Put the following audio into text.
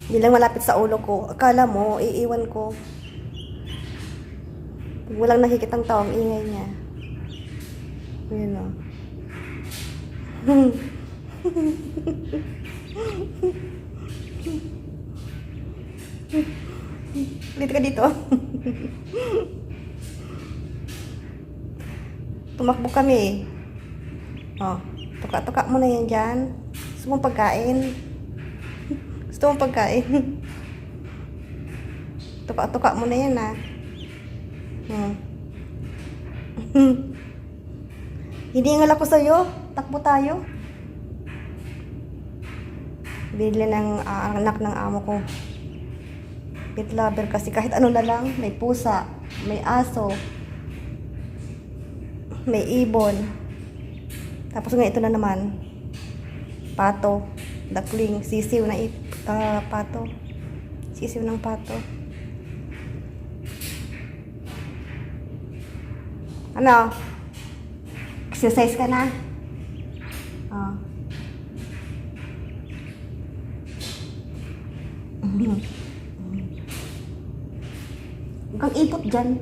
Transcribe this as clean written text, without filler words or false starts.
Bilang malapit sa ulo ko. Akala mo, iiwan ko. Pag walang nakikitang tao, ang ingay niya. Yun o. Dito ka dito. Tumakbo kami. Oh, tuka-tuka mo na yan dyan. Gusto mong pagkain? Gusto mong pagkain? Tuka-tuka mo na yan ah. Hiningal ako sa'yo. Takbo tayo. Bili ng anak ng amo ko. Pet lover kasi kahit ano na lang. May pusa, may aso, may ibon. Tapos nga ito na naman. Pato, duckling, sisiw na pato. Sisiw ng pato. Ano? Exercise ka na? Oh. Huwag kang ipot dyan.